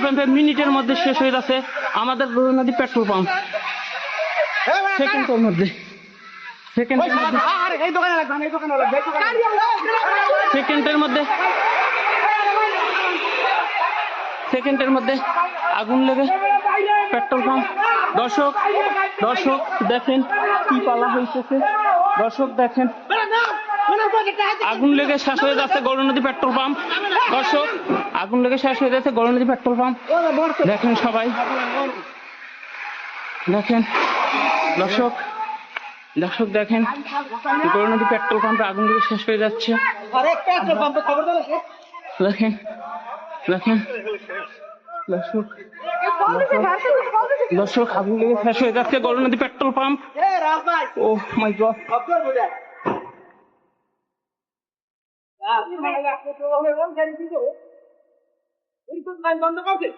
পাম্পে মিনিটের মধ্যে শেষ হয়ে যাচ্ছে আমাদের গৌরনদী পেট্রোল পাম্প। সেকেন্ডের মধ্যে সেকেন্ডের মধ্যে আগুন লেগে পেট্রোল পাম্প। দর্শক দেখেন কি পালা হয়েছে। দর্শক দেখেন আগুন লেগে শেষ হয়ে যাচ্ছে গৌরনদী পেট্রোল পাম্প। দর্শক আগুন লেগে শেষ হয়ে যাচ্ছে গৌরনদী পেট্রোল পাম্প। দেখেন সবাই দেখেন দর্শক দেখেন গৌরনদী পেট্রোল পাম্পে আগুন লেগে শেষ হয়ে যাচ্ছে। দেখেন দর্শক আগুন লেগে শেষ হয়ে যাচ্ছে গৌরনদী পেট্রোল পাম্প। ও মাই গড, বিদ্যুৎ লাইন বন্ধ করছে।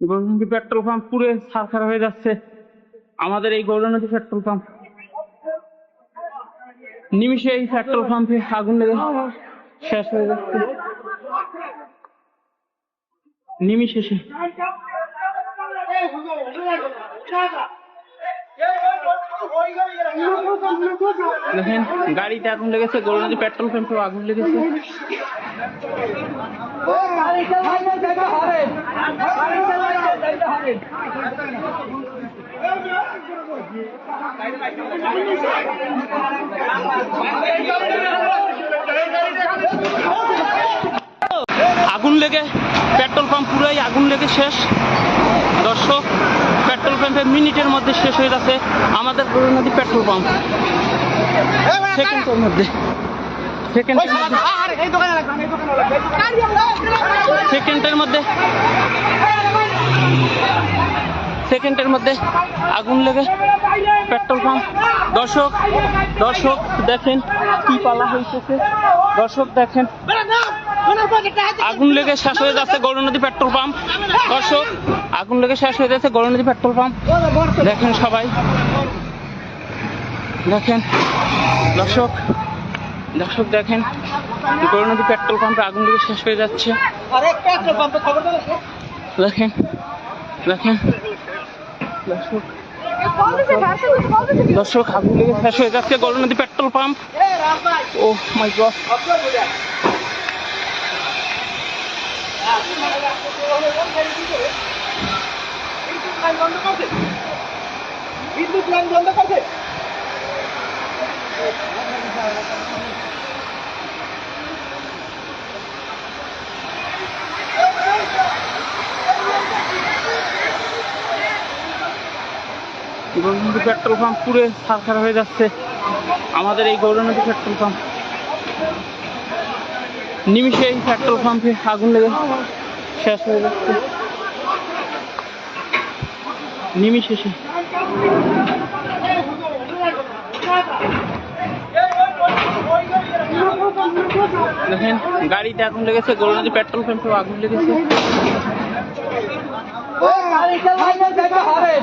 গৌরনদী পেট্রোল পাম্প পুরো ছারখার হয়ে যাচ্ছে আমাদের এই গৌরনদী পেট্রোল পাম্প। নিমিষে এই পেট্রোল পাম্পে আগুন লেগে শেষ হয়ে যাচ্ছে নিমিষে। দেখেন গাড়িতে আগুন লেগেছে, গৌরনদী পেট্রোল পাম্পে আগুন লেগেছে। আগুন লেগে পেট্রোল পাম্প পুরাই আগুন লেগে শেষ। দর্শক পেট্রোল পাম্পে মিনিটের মধ্যে শেষ হয়ে যাচ্ছে আমাদের গৌরনদী পেট্রোল পাম্প। সেকেন্ডের মধ্যে আগুন লেগে পেট্রোল পাম্প। দর্শক দেখেন কি পালা হয়েছে। দর্শক দেখেন আগুন লেগে শেষ হয়ে যাচ্ছে গৌরনদী পেট্রোল পাম্প। দর্শক আগুন লেগে শেষ হয়ে যাচ্ছে গৌরনদী পেট্রোল পাম্প। দেখেন সবাই দেখেন দর্শক দেখেন গৌরনদী পেট্রোল পাম্পে আগুন লেগে শেষ হয়ে যাচ্ছে। দেখেন দর্শক আগুন লেগে শেষ হয়ে যাচ্ছে গৌরনদী পেট্রোল পাম্প। ও মাই গড, বিদ্যুৎ লাইন বন্ধ করছে। গৌরনদী পেট্রোল পাম্প পুরো ছারখার হয়ে যাচ্ছে আমাদের এই গৌরনদী পেট্রোল পাম্প। নিমিষে এই পেট্রোল পাম্পে আগুন লেগে শেষ হয়ে যাচ্ছে নিমিষে। দেখেন গাড়িতে আগুন লেগেছে, গৌরনদী পেট্রোল পাম্পে আগুন লেগেছে। হবে।